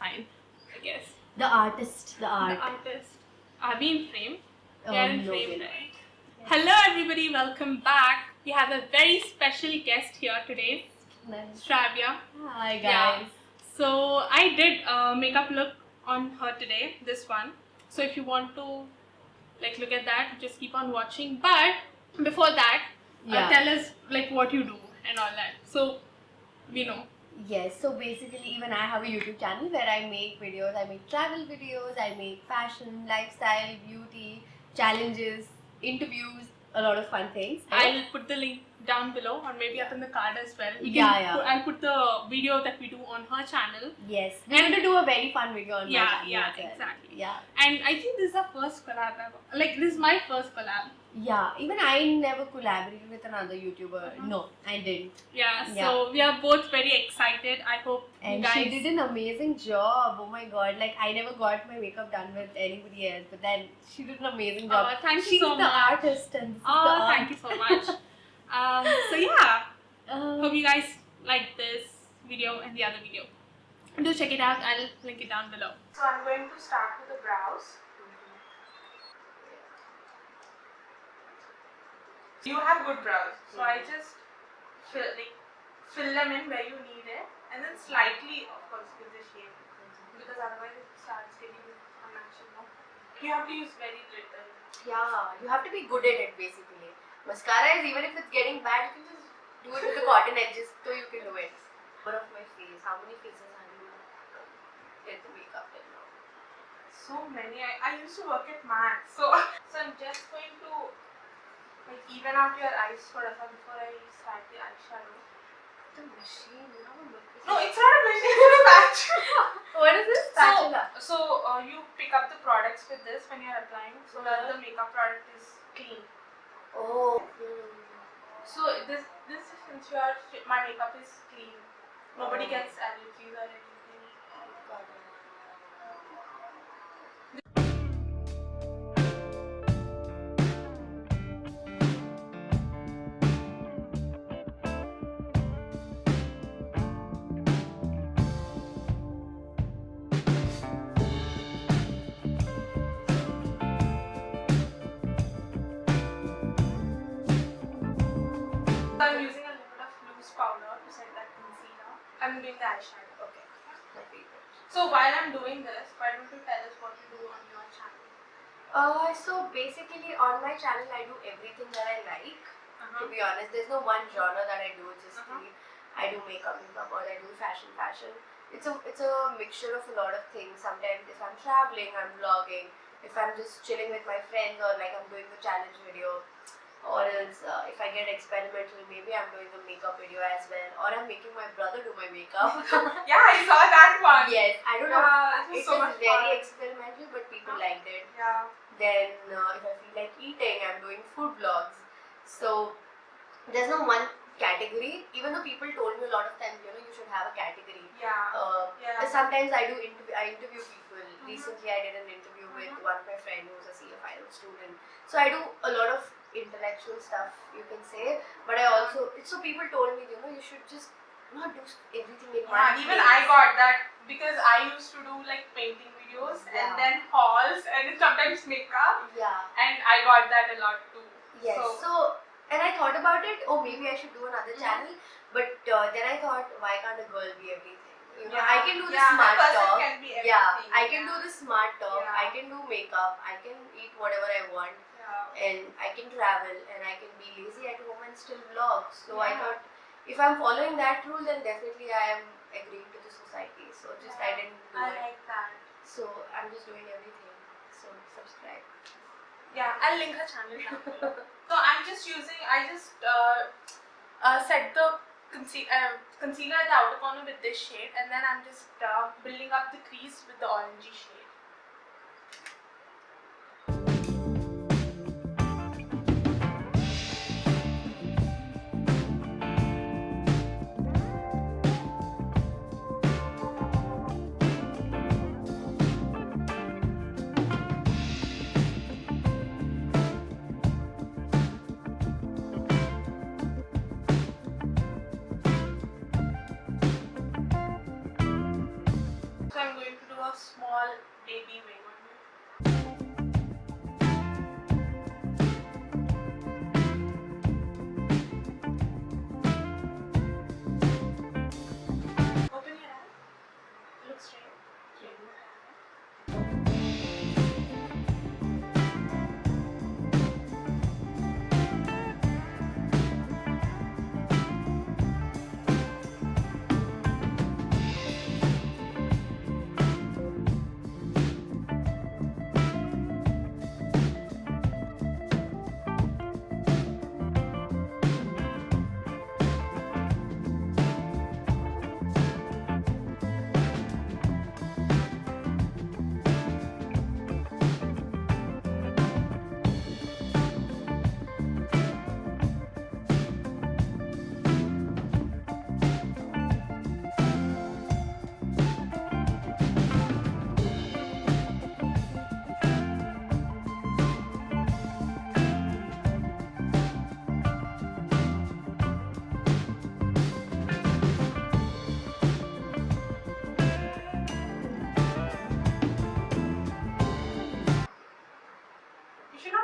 fine, I guess. The artist, the art. The artist. Are we in frame? Oh, We are in no, frame, we're not. right? Hello everybody, welcome back. We have a very special guest here today, Nice. Sravya. Hi guys. Yeah. So I did a makeup look on her today, this one. So if you want to like look at that, just keep on watching. But before that, tell us like what you do and all that. So we know. Yes, so basically even I have a YouTube channel where I make videos. I make travel videos, I make fashion, lifestyle, beauty, challenges, interviews, a lot of fun things. I'll put the link down below or maybe up in the card as well. I'll put the video that we do on her channel. Yes, we're going to do a very fun video on my channel. Yeah, as well. exactly. Yeah. And I think this is our first collab ever. Like this is my first collab. Yeah, even I never collaborated with another YouTuber. No, I didn't. Yeah, so we are both very excited. I hope and you guys... she did an amazing job. Oh my god, like I never got my makeup done with anybody else, but then she did an amazing job. Thank She's you so the much. artist and this is the art. Thank you so much. So yeah, hope you guys like this video and the other video. Do check it out. I'll link it down below. So I'm going to start with the brows. You have good brows, so I just fill them in where you need it, and then slightly, of course, give the shape, because otherwise it starts getting unnatural. You have to use very little. Yeah, you have to be good at it basically. Mascara is, even if it's getting bad, you can just do it with the cotton edges, so you can do it. One of my face, how many faces have you did the makeup till now? So many. I used to work at MAC, so I'm just going to like even out your eyes before I start the eyeshadow. The machine, you have a machine. No, it's not a machine, it's a spatula. What is this? Spatula. So you pick up the products with this when you're applying, so that the makeup product is clean. Oh. So this is since my makeup is clean. Nobody gets allergies or anything. Got it. I'm using a little bit of loose powder to set that concealer. I'm doing the eyeshadow. Okay. My favorite. So while I'm doing this, why don't you tell us what you do on your channel? So basically on my channel I do everything that I like. To be honest, there's no one genre that I do. Just I do makeup or I do fashion. It's a mixture of a lot of things. Sometimes if I'm traveling, I'm vlogging. If I'm just chilling with my friends, or like I'm doing the challenge video, or else if I get experimental, maybe I'm doing a makeup video as well, or I'm making my brother do my makeup. Yeah, I saw that one. Yes, I don't know. It so was very experimental, but people liked it. Yeah. Then if I feel like eating, I'm doing food vlogs. So there's no one category. Even though people told me a lot of times, you should have a category. Yeah. Sometimes I interview people. Recently I did an interview with one of my friends who's a CA final student. So I do a lot of intellectual stuff, you can say. But I also, so people told me, you should just not do everything in one Even place. I got that because I used to do like painting videos and then hauls and sometimes makeup. Yeah. And I got that a lot too. Yes. So and I thought about it. Oh, maybe I should do another channel. But then I thought, why can't a girl be everything? I can do the smart talk. I can do the smart talk. I can do makeup. I can eat whatever I want. And I can travel and I can be lazy at home and still vlog. So I thought, if I'm following that rule, then definitely I am agreeing to the society. So just I didn't do it. I like that. So I'm just doing everything. So subscribe. Yeah, I'll link her channel down below. So I'm just using, I just set the concealer at the outer corner with this shade, and then I'm just building up the crease with the orangey shade. I'm going a small baby wing on you. Open your eye. Look straight.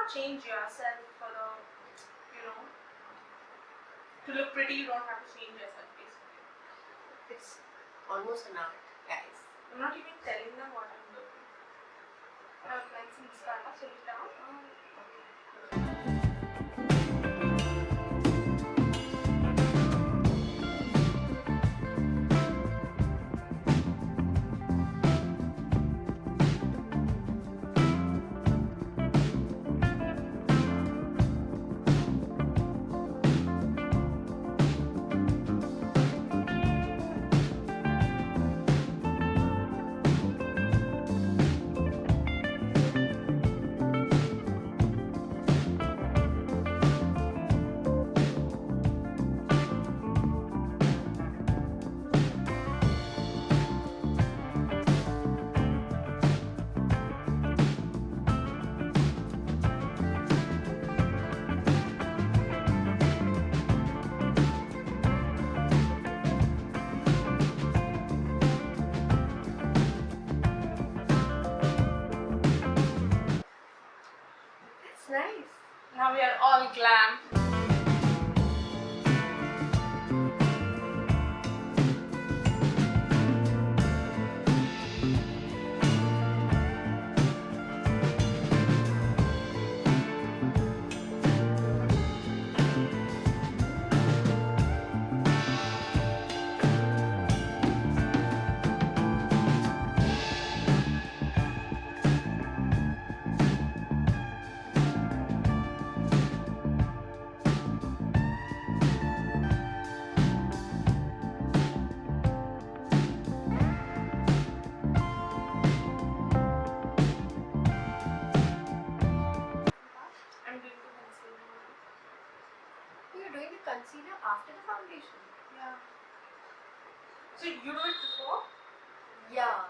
Change yourself for the, to look pretty. You don't have to change yourself basically. It's almost an art, guys. I'm not even telling them what I'm doing. I'm applying some mascara, so it down. Nice. Now we are all glam. Concealer after the foundation? Yeah. So you do it before? Yeah.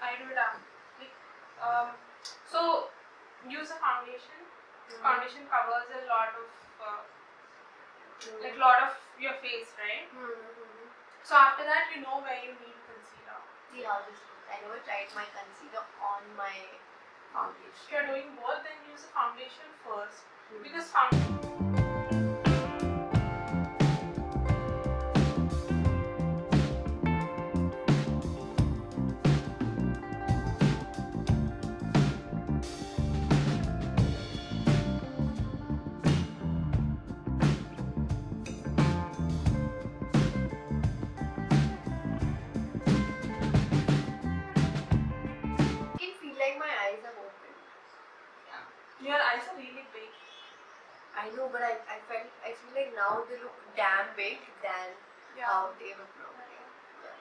I do it after. So use a foundation. Foundation covers a lot of lot of your face, right? So after that, you know where you need concealer. See how this looks. I never tried my concealer on my foundation. If you're doing both, then use a foundation first. Because foundation. Your eyes are really big. I know, but I feel like now they look damn big than how they look now. Yeah.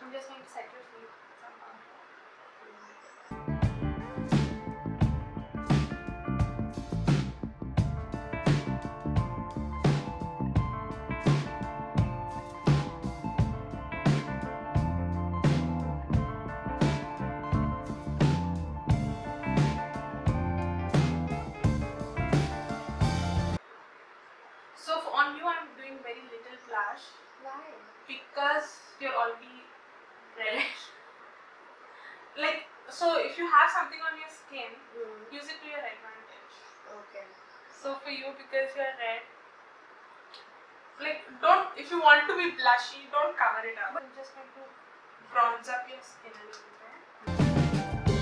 I'm just going to set your feet somehow. On you, I'm doing very little blush. Why? Because you're already red. So if you have something on your skin, use it to your advantage. Okay. So for you, because you're red, like don't, if you want to be blushy, don't cover it up. I'm just going to bronze up your skin a little bit.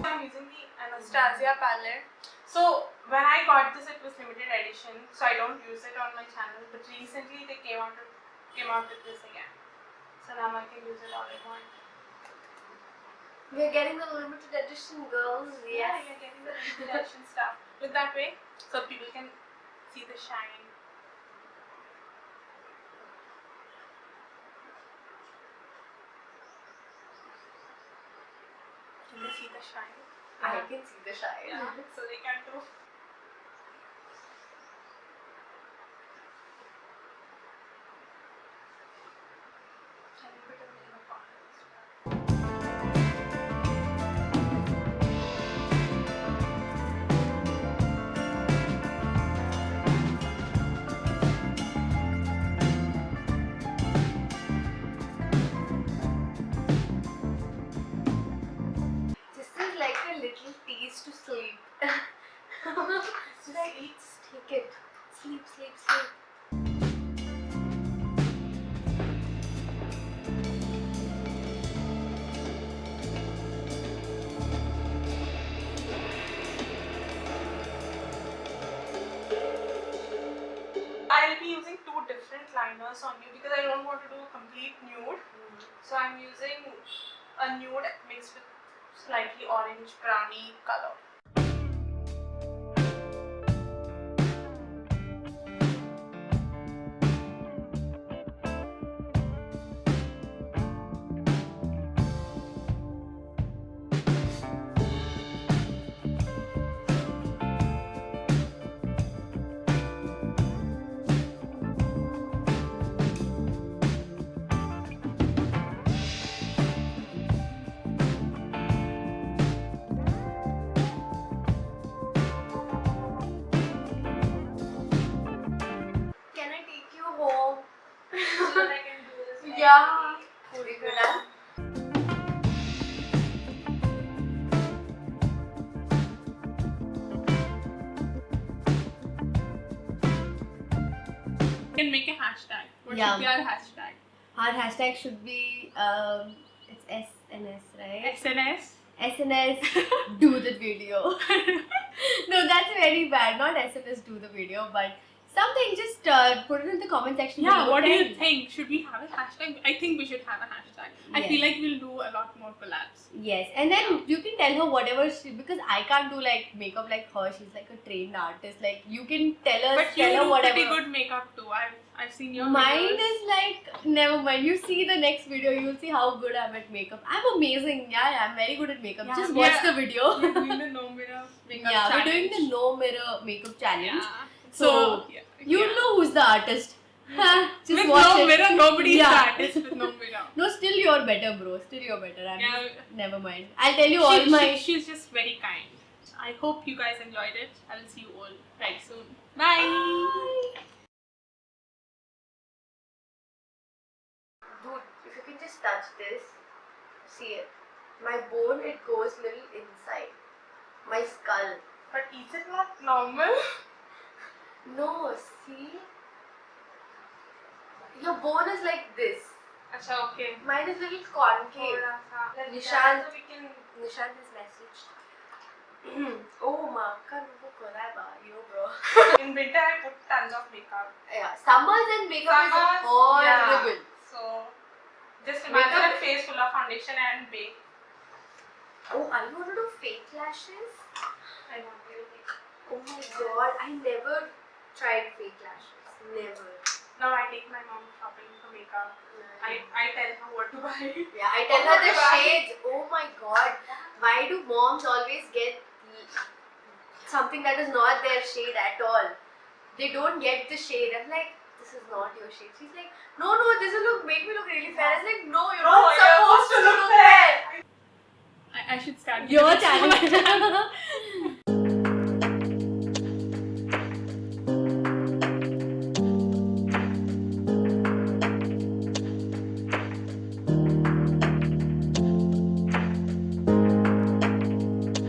I'm using the Anastasia palette. So when I got this, it was limited edition, so I don't use it on my channel. But recently they came out with this again, so now I can use it all I want. We're getting the limited edition, girls. Yeah, Yes. you're getting the limited edition stuff. Look that way, so people can see the shine. Can they see the shine? I can see the shine. Yeah, so they can too. This is like a little tease to sleep. It's like, just take it. Sleep, sleep, sleep. I'll be using two different liners on you because I don't want to do a complete nude. So I'm using a nude mixed with slightly orange brownie color. Can I take you home? So that I can do this. Yeah. We could have. You can make a hashtag. What Yeah. should be our hashtag? Our hashtag should be it's SNS, right? SNS. SNS do the video. No, that's very bad. Not SNS do the video, but something. Just put it in the comment section. Yeah, below. what do you Tell- think? Should we have a hashtag? I think we should have a hashtag. I Yes. feel like we'll do a lot more collabs. Yes, and then you can tell her whatever she, because I can't do like makeup like her. She's like a trained artist. Like you can tell her, But you tell her do whatever. pretty good makeup too. I've seen your Mine videos. is like, never mind. You see the next video, you'll see how good I'm at makeup. I'm amazing. Yeah, I'm very good at makeup. Yeah, Just we watch are- the video. We're doing the no mirror makeup Yeah, challenge. we're doing the no mirror makeup challenge. Yeah. So, yeah, You yeah. know who's the artist. Just with watch no it. mirror, nobody's Yeah. the artist with no mirror. No, still you're better, bro. Still you're better. Yeah. Never mind. I'll tell you all my. She's just very kind. I hope you guys enjoyed it. I will see you all right soon. Bye. Dude, if you can just touch this, see it. My bone, it goes little inside. My skull. But is it not normal? No, see? Your bone is like this. Acha, okay. Mine is little concave. Thoda sa. Let's Nishant. so we can. Nishant is messaged. Oh, Maka nuvu koraba, you bro. In winter, I put tons of makeup. Yeah, summers and makeup Summers, is horrible. yeah. So, just imagine Makeup- a face full of foundation and bake. Oh, are you going to do fake lashes? I want to bake. Oh my god, I never tried fake lashes. Never. Now I take my mom shopping for makeup. I tell her what to buy. Yeah, I tell her the shades. Oh my god, why do moms always get something that is not their shade at all? They don't get the shade. I'm like, this is not your shade. She's like, no, this will make me look really fair. I was like, no, you're not supposed to look fair. I should start. Your channel.